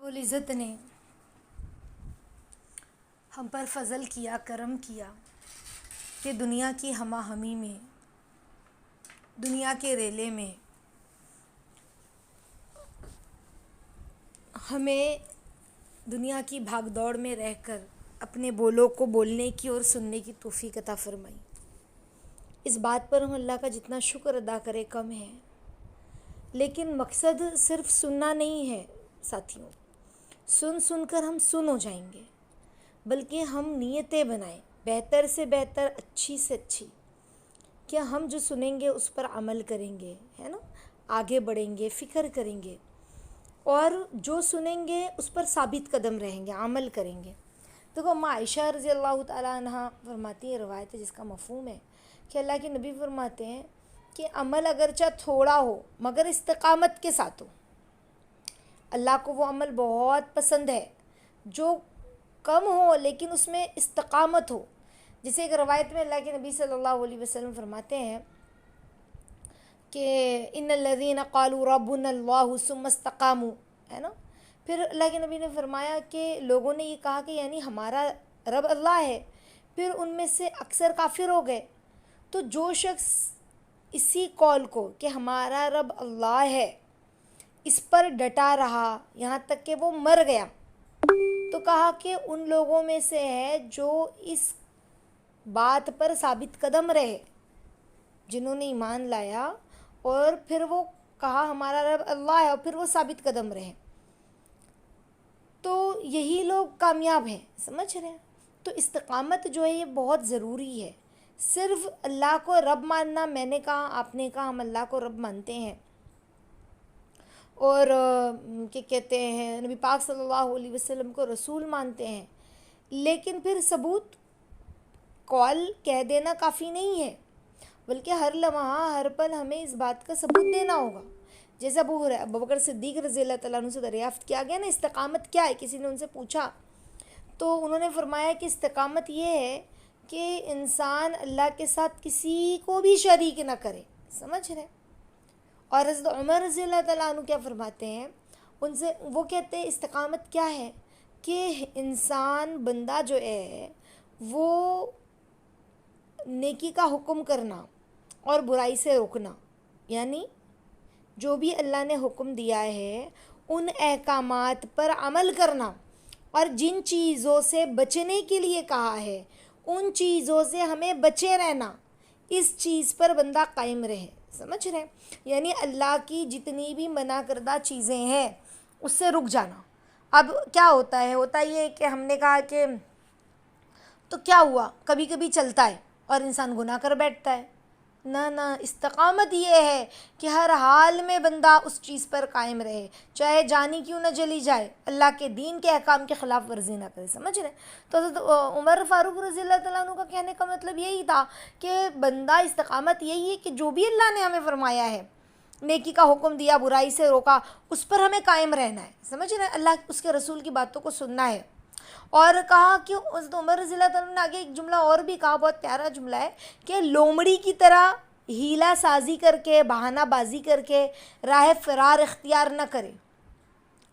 العزت نے ہم پر فضل کیا، کرم کیا کہ دنیا کی ہمہ ہمی میں، دنیا کے ریلے میں ہمیں دنیا کی بھاگ دوڑ میں رہ کر اپنے بولوں کو بولنے کی اور سننے کی توفیق عطا فرمائی۔ اس بات پر ہم اللہ کا جتنا شکر ادا کرے کم ہے، لیکن مقصد صرف سننا نہیں ہے ساتھیوں، سن کر ہم سن ہو جائیں گے، بلکہ ہم نیتیں بنائیں بہتر سے بہتر، اچھی سے اچھی، کہ ہم جو سنیں گے اس پر عمل کریں گے، ہے نا، آگے بڑھیں گے، فکر کریں گے، اور جو سنیں گے اس پر ثابت قدم رہیں گے، عمل کریں گے۔ دیکھو اما عائشہ رضی اللہ تعالیٰ عنہ فرماتی ہے، روایت ہے جس کا مفہوم ہے کہ اللہ کے نبی فرماتے ہیں کہ عمل اگرچہ تھوڑا ہو مگر استقامت کے ساتھ ہو، اللہ کو وہ عمل بہت پسند ہے جو کم ہو لیکن اس میں استقامت ہو۔ جیسے ایک روایت میں اللہ کے نبی صلی اللہ علیہ وسلم فرماتے ہیں کہ ان الذین قالوا ربنا اللہ ثم استقاموا، ہے نا، پھر اللہ کے نبی نے فرمایا کہ لوگوں نے یہ کہا کہ یعنی ہمارا رب اللہ ہے، پھر ان میں سے اکثر کافر ہو گئے۔ تو جو شخص اسی قول کو کہ ہمارا رب اللہ ہے اس پر ڈٹا رہا یہاں تک کہ وہ مر گیا، تو کہا کہ ان لوگوں میں سے ہے جو اس بات پر ثابت قدم رہے، جنہوں نے ایمان لایا اور پھر وہ کہا ہمارا رب اللہ ہے اور پھر وہ ثابت قدم رہے، تو یہی لوگ کامیاب ہیں۔ سمجھ رہے ہیں؟ تو استقامت جو ہے یہ بہت ضروری ہے۔ صرف اللہ کو رب ماننا، میں نے کہا، آپ نے کہا، ہم اللہ کو رب مانتے ہیں اور کیا کہتے ہیں، نبی پاک صلی اللہ علیہ وسلم کو رسول مانتے ہیں، لیکن پھر ثبوت قول کہہ دینا کافی نہیں ہے، بلکہ ہر لمحہ ہر پل ہمیں اس بات کا ثبوت دینا ہوگا۔ جیسے ابو بکر صدیق رضی اللہ تعالیٰ عنہ سے دریافت کیا گیا نا، استقامت کیا ہے، کسی نے ان سے پوچھا تو انہوں نے فرمایا کہ استقامت یہ ہے کہ انسان اللہ کے ساتھ کسی کو بھی شریک نہ کرے۔ سمجھ رہے؟ اور حضرت عمر رضی اللہ تعالیٰ عنہ کیا فرماتے ہیں، ان سے وہ کہتے ہیں استقامت کیا ہے کہ انسان بندہ جو ہے وہ نیکی کا حکم کرنا اور برائی سے روکنا، یعنی جو بھی اللہ نے حکم دیا ہے ان احکامات پر عمل کرنا، اور جن چیزوں سے بچنے کے لیے کہا ہے ان چیزوں سے ہمیں بچے رہنا، اس چیز پر بندہ قائم رہے۔ سمجھ رہے ہیں؟ یعنی اللہ کی جتنی بھی منع کردہ چیزیں ہیں اس سے رک جانا۔ اب کیا ہوتا ہے یہ کہ ہم نے کہا کہ تو کیا ہوا، کبھی کبھی چلتا ہے اور انسان گناہ کر بیٹھتا ہے۔ نہ، استقامت یہ ہے کہ ہر حال میں بندہ اس چیز پر قائم رہے، چاہے جانی کیوں نہ جلی جائے، اللہ کے دین کے احکام کے خلاف ورزی نہ کرے۔ سمجھ رہے؟ تو حضرت عمر فاروق رضی اللہ تعالیٰ عنہ کا کہنے کا مطلب یہی تھا کہ بندہ استقامت یہی ہے کہ جو بھی اللہ نے ہمیں فرمایا ہے، نیکی کا حکم دیا، برائی سے روکا، اس پر ہمیں قائم رہنا ہے۔ سمجھ رہے ہیں؟ اللہ اس کے رسول کی باتوں کو سننا ہے۔ اور کہا کہ حضرت عمر رضی اللہ تعالیٰ نے آگے ایک جملہ اور بھی کہا، بہت پیارا جملہ ہے کہ لومڑی کی طرح ہیلا سازی کر کے، بہانہ بازی کر کے راہ فرار اختیار نہ کرے۔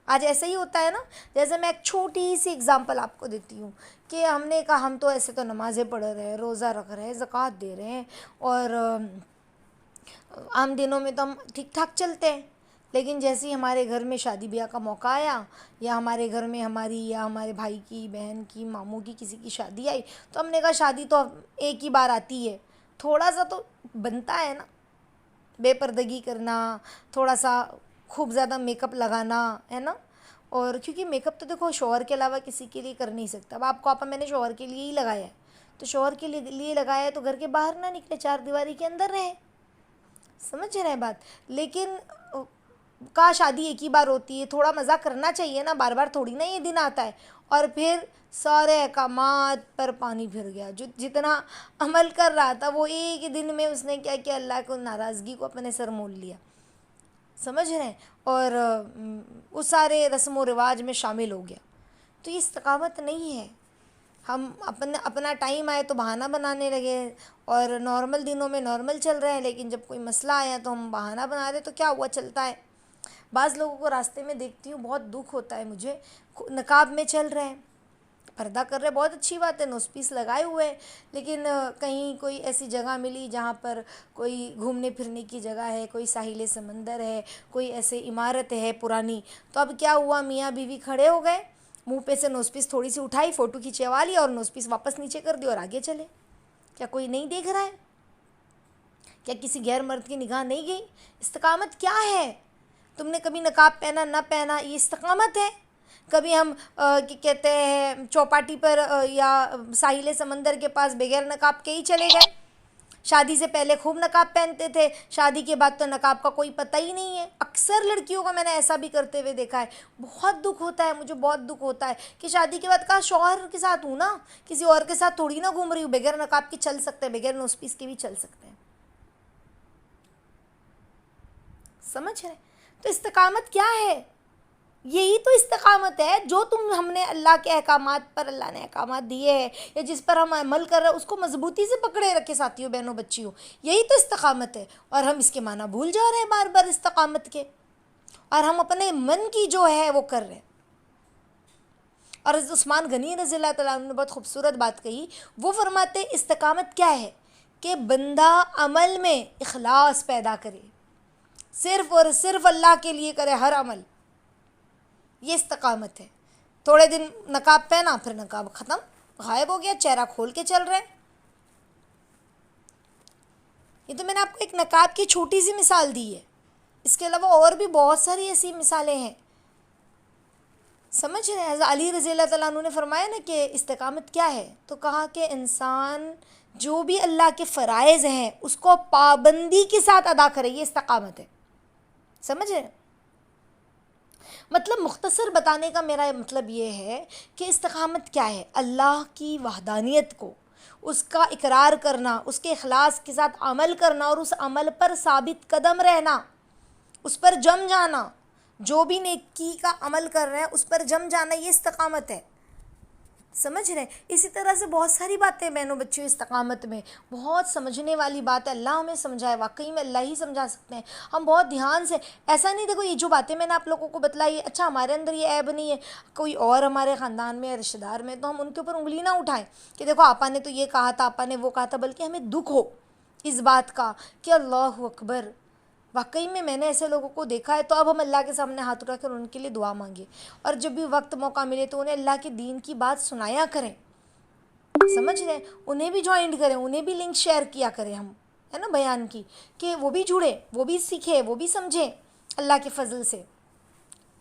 آج ایسا ہی ہوتا ہے نا، جیسے میں ایک چھوٹی سی اگزامپل آپ کو دیتی ہوں کہ ہم نے کہا ہم تو ایسے تو نمازیں پڑھ رہے ہیں، روزہ رکھ رہے ہیں، زکوٰۃ دے رہے ہیں، اور عام دنوں میں تو ہم ٹھیک ٹھاک چلتے ہیں، لیکن جیسے ہی ہمارے گھر میں شادی بیاہ کا موقع آیا، یا ہمارے گھر میں ہماری یا ہمارے بھائی کی، بہن کی، ماموں کی کسی کی شادی آئی، تو ہم نے کہا شادی تو ایک ہی بار آتی ہے، تھوڑا سا تو بنتا ہے نا، بے پردگی کرنا، تھوڑا سا خوب زیادہ میک اپ لگانا، ہے نا، اور کیونکہ میک اپ تو دیکھو شوہر کے علاوہ کسی کے لیے کر نہیں سکتا۔ اب آپ کو میں نے شوہر کے لیے ہی لگایا ہے، تو شوہر کے لیے لگایا ہے تو گھر کے باہر نہ نکلے، چار دیواری کے اندر رہے۔ سمجھ رہے ہیں بات؟ لیکن کا شادی ایک ہی بار ہوتی ہے، تھوڑا مزہ کرنا چاہیے نا، بار بار تھوڑی نا یہ دن آتا ہے۔ اور پھر سارے احکامات پر پانی پھر گیا، جو جتنا عمل کر رہا تھا وہ ایک ہی دن میں اس نے کیا کیا، اللہ کو ناراضگی کو اپنے سر مول لیا۔ سمجھ رہے ہیں؟ اور اس سارے رسم و رواج میں شامل ہو گیا۔ تو یہ استقامت نہیں ہے۔ ہم اپنا ٹائم آئے تو بہانہ بنانے لگے، اور نارمل دنوں میں نارمل چل رہے ہیں، لیکن جب کوئی مسئلہ آیا تو ہم بہانہ بنا رہے، تو کیا ہوا، چلتا ہے۔ بعض لوگوں کو راستے میں دیکھتی ہوں بہت دکھ ہوتا ہے مجھے، نقاب میں چل رہے ہیں، پردہ کر رہے، بہت اچھی بات ہے، نوز پیس لگائے ہوئے ہیں، لیکن کہیں کوئی ایسی جگہ ملی جہاں پر کوئی گھومنے پھرنے کی جگہ ہے، کوئی ساحل سمندر ہے، کوئی ایسے عمارت ہے پرانی، تو اب کیا ہوا، میاں بیوی کھڑے ہو گئے، منہ پہ سے نوز پیس تھوڑی سی اٹھائی، فوٹو کھینچوا لی اور نوز پیس واپس نیچے کر دی اور آگے چلے. کیا کوئی نہیں دیکھ رہا ہے؟ کیا کسی غیر مرد کی نگاہ نہیں گئی؟ استقامت کیا ہے؟ تم نے کبھی نقاب پہنا نہ پہنا، یہ استقامت ہے؟ کبھی ہم کہتے ہیں چوپاٹی پر یا ساحل سمندر کے پاس بغیر نقاب کے ہی چلے گئے. شادی سے پہلے خوب نقاب پہنتے تھے، شادی کے بعد تو نقاب کا کوئی پتہ ہی نہیں ہے. اکثر لڑکیوں کو میں نے ایسا بھی کرتے ہوئے دیکھا ہے. بہت دکھ ہوتا ہے مجھے، بہت دکھ ہوتا ہے کہ شادی کے بعد کہا شوہر کے ساتھ ہوں نا، کسی اور کے ساتھ تھوڑی نہ گھوم رہی ہوں، بغیر نقاب کے چل سکتے ہیں، بغیر نوز پیس کے بھی چل سکتے ہیں. سمجھ رہے؟ تو استقامت کیا ہے؟ یہی تو استقامت ہے جو ہم نے اللہ کے احکامات پر، اللہ نے احکامات دیے ہیں یا جس پر ہم عمل کر رہے ہیں اس کو مضبوطی سے پکڑے رکھے ساتھیوں، بہنوں، بچیوں. یہی تو استقامت ہے. اور ہم اس کے معنی بھول جا رہے ہیں بار بار استقامت کے، اور ہم اپنے من کی جو ہے وہ کر رہے ہیں. اور حضرت عثمان غنی رضی اللہ تعالیٰ عنہ نے بہت خوبصورت بات کہی. وہ فرماتے ہیں استقامت کیا ہے کہ بندہ عمل میں اخلاص پیدا کرے، صرف اور صرف اللہ کے لیے کرے ہر عمل. یہ استقامت ہے. تھوڑے دن نقاب پہنا، پھر نقاب ختم، غائب ہو گیا، چہرہ کھول کے چل رہے. یہ تو میں نے آپ کو ایک نقاب کی چھوٹی سی مثال دی ہے، اس کے علاوہ اور بھی بہت ساری ایسی مثالیں ہیں. سمجھ رہے ہیں؟ حضرت علی رضی اللہ تعالیٰ عنہ نے فرمایا نا کہ استقامت کیا ہے، تو کہا کہ انسان جو بھی اللہ کے فرائض ہیں اس کو پابندی کے ساتھ ادا کرے، یہ استقامت ہے. سمجھ رہے ہیں؟ مطلب مختصر بتانے کا میرا مطلب یہ ہے کہ استقامت کیا ہے، اللہ کی وحدانیت کو، اس کا اقرار کرنا، اس کے اخلاص کے ساتھ عمل کرنا اور اس عمل پر ثابت قدم رہنا، اس پر جم جانا. جو بھی نیکی کا عمل کر رہے ہیں اس پر جم جانا، یہ استقامت ہے. سمجھ رہے ہیں؟ اسی طرح سے بہت ساری باتیں بہنوں بچوں استقامت میں، بہت سمجھنے والی بات ہے. اللہ ہمیں سمجھائے، واقعی میں اللہ ہی سمجھا سکتے ہیں. ہم بہت دھیان سے، ایسا نہیں، دیکھو یہ جو باتیں میں نے آپ لوگوں کو بتلائی ہے، اچھا ہمارے اندر یہ عیب نہیں ہے، کوئی اور ہمارے خاندان میں رشتہ دار میں، تو ہم ان کے اوپر انگلی نہ اٹھائیں کہ دیکھو آپا نے تو یہ کہا تھا، آپا نے وہ کہا تھا، بلکہ ہمیں دکھ ہو اس بات کا کہ اللہ اکبر، واقعی میں نے ایسے لوگوں کو دیکھا ہے. تو اب ہم اللہ کے سامنے ہاتھ اٹھا کر ان کے لیے دعا مانگے، اور جب بھی وقت موقع ملے تو انہیں اللہ کے دین کی بات سنایا کریں. سمجھ رہے ہیں؟ انہیں بھی جوائنٹ کریں، انہیں بھی لنک شیئر کیا کریں ہم، ہے نا، بیان کی، کہ وہ بھی جڑے، وہ بھی سیکھیں، وہ بھی سمجھیں. اللہ کے فضل سے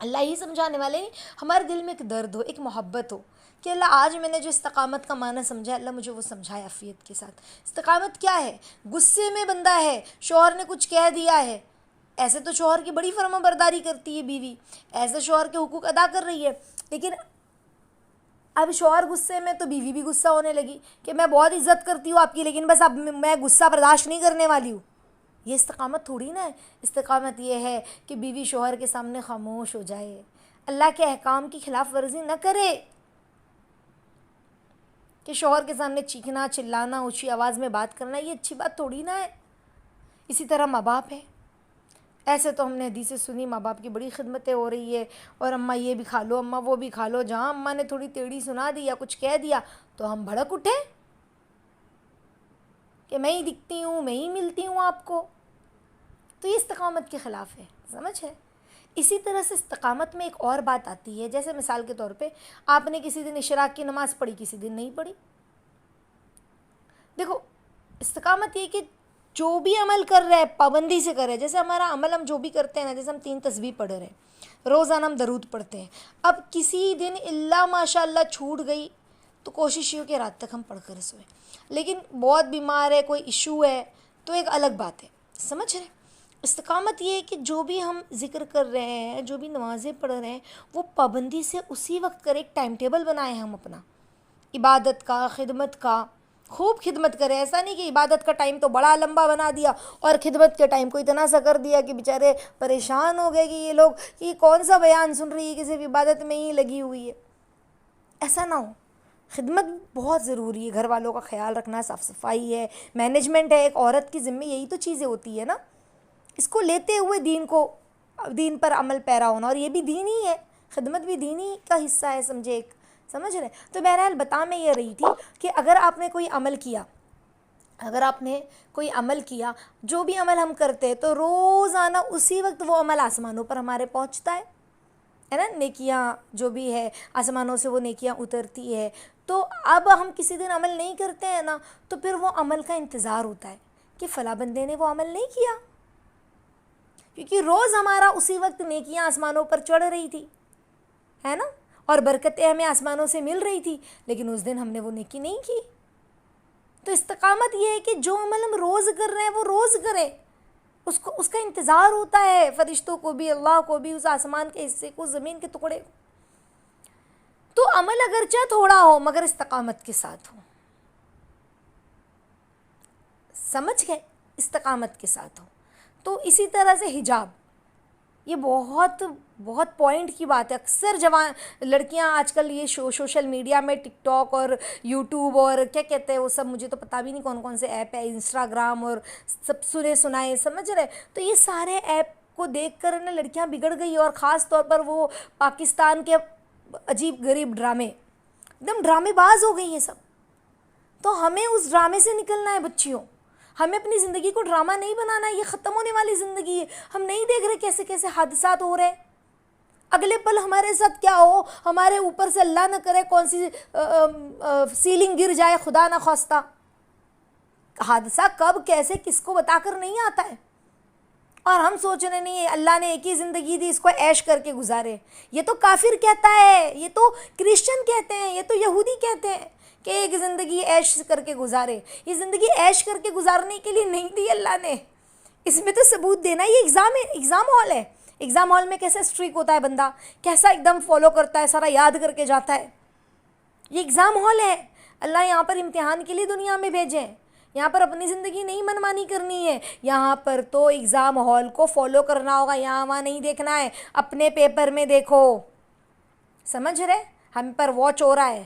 اللہ ہی سمجھانے والے نہیں، ہمارے دل میں ایک درد ہو، ایک محبت ہو کہ اللہ آج میں نے جو استقامت کا معنی سمجھا، اللہ مجھے وہ سمجھائے عافیت کے ساتھ. استقامت کیا ہے؟ غصے میں بندہ ہے، شوہر نے کچھ کہہ دیا ہے، ایسے تو شوہر کی بڑی فرما برداری کرتی ہے بیوی، ایسے شوہر کے حقوق ادا کر رہی ہے، لیکن اب شوہر غصے میں تو بیوی بھی غصہ ہونے لگی کہ میں بہت عزت کرتی ہوں آپ کی، لیکن بس اب میں غصہ برداشت نہیں کرنے والی ہوں. یہ استقامت تھوڑی نا ہے. استقامت یہ ہے کہ بیوی شوہر کے سامنے خاموش ہو جائے، اللہ کے احکام کی خلاف ورزی نہ کرے، کہ شوہر کے سامنے چیخنا، چلانا، اونچی آواز میں بات کرنا، یہ اچھی بات تھوڑی نہ ہے. اسی طرح ماں باپ ہے. ایسے تو ہم نے حدیثیں سنی، ماں باپ کی بڑی خدمتیں ہو رہی ہے، اور اماں یہ بھی کھا لو، اماں وہ بھی کھا لو. جہاں اماں نے تھوڑی ٹیڑھی سنا دی یا کچھ کہہ دیا تو ہم بھڑک اٹھے کہ میں ہی دکھتی ہوں، میں ہی ملتی ہوں آپ کو. تو یہ استقامت کے خلاف ہے. سمجھ ہے؟ اسی طرح سے استقامت میں ایک اور بات آتی ہے، جیسے مثال کے طور پہ آپ نے کسی دن اشراق کی نماز پڑھی، کسی دن نہیں پڑھی. دیکھو استقامت یہ کہ جو بھی عمل کر رہے ہیں پابندی سے کر رہے ہیں. جیسے ہمارا عمل ہم جو بھی کرتے ہیں نا، جیسے ہم 3 تسبیح پڑھ رہے ہیں، روزانہ ہم درود پڑھتے ہیں، اب کسی دن اللہ ماشاء اللہ چھوٹ گئی تو کوشش یہ ہو کہ رات تک ہم پڑھ کر سوئیں. لیکن بہت بیمار ہے، کوئی ایشو ہے تو ایک الگ بات ہے. سمجھ رہے ہیں؟ استقامت یہ ہے کہ جو بھی ہم ذکر کر رہے ہیں، جو بھی نمازیں پڑھ رہے ہیں، وہ پابندی سے اسی وقت کرے. ایک ٹائم ٹیبل بنائیں ہم اپنا عبادت کا، خدمت کا، خوب خدمت کرے. ایسا نہیں کہ عبادت کا ٹائم تو بڑا لمبا بنا دیا اور خدمت کے ٹائم کو اتنا سا کر دیا کہ بیچارے پریشان ہو گئے کہ یہ لوگ کہ کون سا بیان سن رہی ہے کہ صرف عبادت میں ہی لگی ہوئی ہے. ایسا نہ ہو. خدمت بہت ضروری ہے، گھر والوں کا خیال رکھنا، صاف صفائی ہے، مینجمنٹ ہے. ایک عورت کی ذمہ یہی تو چیزیں ہوتی ہے نا. اس کو لیتے ہوئے دین کو دین پر عمل پیرا ہونا، اور یہ بھی دین ہی ہے، خدمت بھی دین ہی کا حصہ ہے، سمجھے ایک، سمجھ رہے؟ تو بہرحال بتا میں یہ رہی تھی کہ اگر آپ نے کوئی عمل کیا، اگر آپ نے کوئی عمل کیا، جو بھی عمل ہم کرتے ہیں تو روزانہ اسی وقت وہ عمل آسمانوں پر ہمارے پہنچتا ہے نا، نیکیاں جو بھی ہے آسمانوں سے وہ نیکیاں اترتی ہے. تو اب ہم کسی دن عمل نہیں کرتے ہیں نا، تو پھر وہ عمل کا انتظار ہوتا ہے کہ فلاں بندے نے وہ عمل نہیں کیا، کیونکہ روز ہمارا اسی وقت نیکیاں آسمانوں پر چڑھ رہی تھی، ہے نا، اور برکتیں ہمیں آسمانوں سے مل رہی تھی، لیکن اس دن ہم نے وہ نیکی نہیں کی. تو استقامت یہ ہے کہ جو عمل ہم روز کر رہے ہیں وہ روز کریں، اس کا انتظار ہوتا ہے فرشتوں کو بھی، اللہ کو بھی، اس آسمان کے حصے کو، زمین کے ٹکڑے کو. تو عمل اگرچہ تھوڑا ہو مگر استقامت کے ساتھ ہو، سمجھ گئے، استقامت کے ساتھ ہو. تو اسی طرح سے حجاب، یہ بہت بہت پوائنٹ کی بات ہے. اکثر جوان لڑکیاں آج کل یہ سوشل میڈیا میں ٹک ٹاک اور یوٹیوب اور کیا کہتے ہیں وہ سب، مجھے تو پتہ بھی نہیں کون کون سے ایپ ہے، انسٹاگرام اور سب سنے سنائے، سمجھ رہے؟ تو یہ سارے ایپ کو دیکھ کر نا لڑکیاں بگڑ گئی، اور خاص طور پر وہ پاکستان کے عجیب غریب ڈرامے، ایک دم ڈرامے باز ہو گئی ہیں سب. تو ہمیں اس ڈرامے سے نکلنا ہے بچیوں، ہمیں اپنی زندگی کو ڈرامہ نہیں بنانا ہے. یہ ختم ہونے والی زندگی ہے، ہم نہیں دیکھ رہے کیسے کیسے حادثات ہو رہے ہیں. اگلے پل ہمارے ساتھ کیا ہو، ہمارے اوپر سے اللہ نہ کرے کون سی سیلنگ گر جائے، خدا نہ خواستہ. حادثہ کب کیسے کس کو بتا کر نہیں آتا ہے، اور ہم سوچ رہے نہیں اللہ نے ایک ہی زندگی دی، اس کو عیش کر کے گزارے. یہ تو کافر کہتا ہے، یہ تو کرسچن کہتے ہیں، یہ تو یہودی کہتے ہیں کہ ایک زندگی عیش کر کے گزارے. یہ زندگی عیش کر کے گزارنے کے لیے نہیں دی اللہ نے، اس میں تو ثبوت دینا. یہ ایگزام ہال ہے. ایگزام ہال میں کیسا اسٹریک ہوتا ہے بندہ، کیسا ایک دم فالو کرتا ہے، سارا یاد کر کے جاتا ہے. یہ ایگزام ہال ہے. اللہ یہاں پر امتحان کے لیے دنیا میں بھیجیں، یہاں پر اپنی زندگی نہیں منمانی کرنی ہے. یہاں پر تو ایگزام ہال کو فالو کرنا ہوگا، یہاں وہاں نہیں دیکھنا ہے. اپنے پیپر میں دیکھو، سمجھ رہے؟ ہم پر واچ ہو رہا ہے،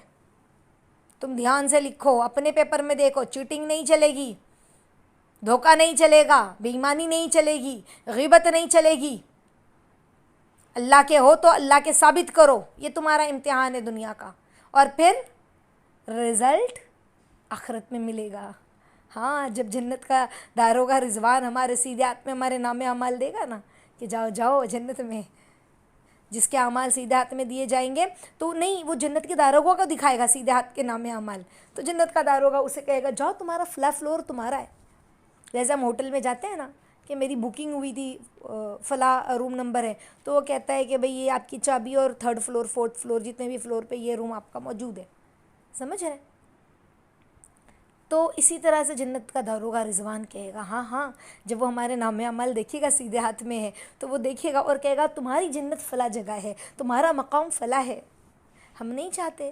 تم دھیان سے لکھو، اپنے پیپر میں دیکھو. چیٹنگ نہیں چلے گی، دھوکہ نہیں چلے گا، بے ایمانی نہیں چلے گی، غیبت نہیں چلے گی. اللہ کے ہو تو اللہ کے ثابت کرو، یہ تمہارا امتحان ہے دنیا کا. اور پھر رزلٹ آخرت میں ملے گا. ہاں، جب جنت کا داروغہ رضوان ہمارے سیدھے ہاتھ میں ہمارے نام اعمال دے گا نا کہ جاؤ جاؤ جنت میں، جس کے اعمال سیدھے ہاتھ میں دیے جائیں گے، تو نہیں، وہ جنت کے داروغہ کو دکھائے گا سیدھے ہاتھ کے نام اعمال. تو جنت کا داروغہ اسے کہے گا جاؤ تمہارا فلاں فلور تمہارا ہے. جیسے ہم ہوٹل میں جاتے ہیں نا کہ میری بکنگ ہوئی تھی، فلاں روم نمبر ہے، تو وہ کہتا ہے کہ بھئی یہ آپ کی چابی اور 3rd فلور 4th فلور جتنے بھی فلور پہ یہ روم آپ کا موجود ہے. سمجھ رہے؟ تو اسی طرح سے جنت کا داروغہ رضوان کہے گا ہاں ہاں، جب وہ ہمارے نام اعمال دیکھے گا سیدھے ہاتھ میں ہے تو وہ دیکھے گا اور کہے گا تمہاری جنت فلاں جگہ ہے، تمہارا مقام فلاں ہے. ہم نہیں چاہتے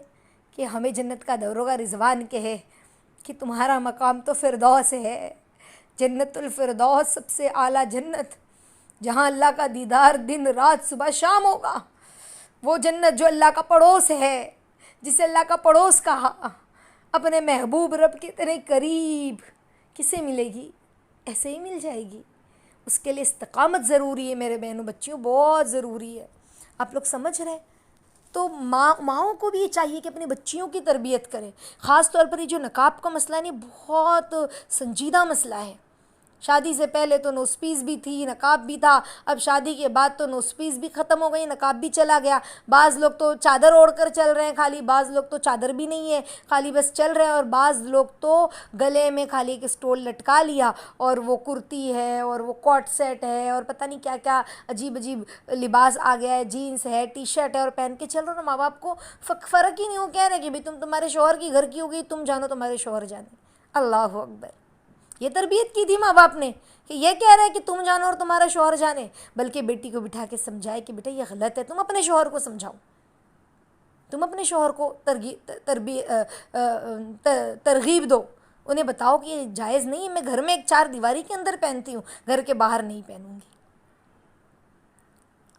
کہ ہمیں جنت کا داروغہ رضوان کہے کہ تمہارا مقام تو فردوس ہے، جنت الفردوس سب سے اعلیٰ جنت، جہاں اللہ کا دیدار دن رات صبح شام ہوگا. وہ جنت جو اللہ کا پڑوس ہے، جسے اللہ کا پڑوس کہا، اپنے محبوب رب کے اتنے قریب، کسے ملے گی؟ ایسے ہی مل جائے گی. اس کے لیے استقامت ضروری ہے میرے بہنوں بچیوں، بہت ضروری ہے. آپ لوگ سمجھ رہے؟ تو ماؤں کو بھی یہ چاہیے کہ اپنی بچیوں کی تربیت کریں. خاص طور پر یہ جو نقاب کا مسئلہ ہے، یہ بہت سنجیدہ مسئلہ ہے. شادی سے پہلے تو نوز پیس بھی تھی، نقاب بھی تھا، اب شادی کے بعد تو نوز پیس بھی ختم ہو گئی، نقاب بھی چلا گیا. بعض لوگ تو چادر اوڑھ کر چل رہے ہیں خالی، بعض لوگ تو چادر بھی نہیں ہے، خالی بس چل رہے ہیں، اور بعض لوگ تو گلے میں خالی ایک اسٹول لٹکا لیا اور وہ کرتی ہے اور وہ کوٹ سیٹ ہے اور پتہ نہیں کیا کیا عجیب عجیب لباس آ گیا ہے، جینس ہے، ٹی شرٹ ہے، اور پہن کے چل رہے ہیں. ماں باپ کو فرق ہی نہیں ہو، کہہ رہے کہ بھئی تم تمہارے شوہر کی گھر کی ہو گئی، تم جانو تمہارے شوہر جانے. اللہ اکبر. یہ تربیت کی تھی ماں باپ نے کہ یہ کہہ رہے کہ تم جانو اور تمہارا شوہر جانے، بلکہ بیٹی کو بٹھا کے سمجھائے کہ بیٹا یہ غلط ہے. تم اپنے شوہر کو سمجھاؤ، تم اپنے شوہر کو ترغیب دو، انہیں بتاؤ کہ یہ جائز نہیں ہے، میں گھر میں ایک 4 دیواری کے اندر پہنتی ہوں، گھر کے باہر نہیں پہنوں گی.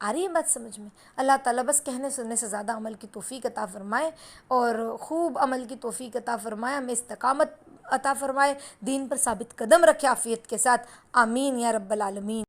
آ رہی ہے بات سمجھ میں؟ اللہ تعالیٰ بس کہنے سننے سے زیادہ عمل کی توفیق عطا فرمائے، اور خوب عمل کی توفیق عطا فرمائے، ہمیں استقامت عطا فرمائے، دین پر ثابت قدم رکھے عافیت کے ساتھ. آمین یا رب العالمین.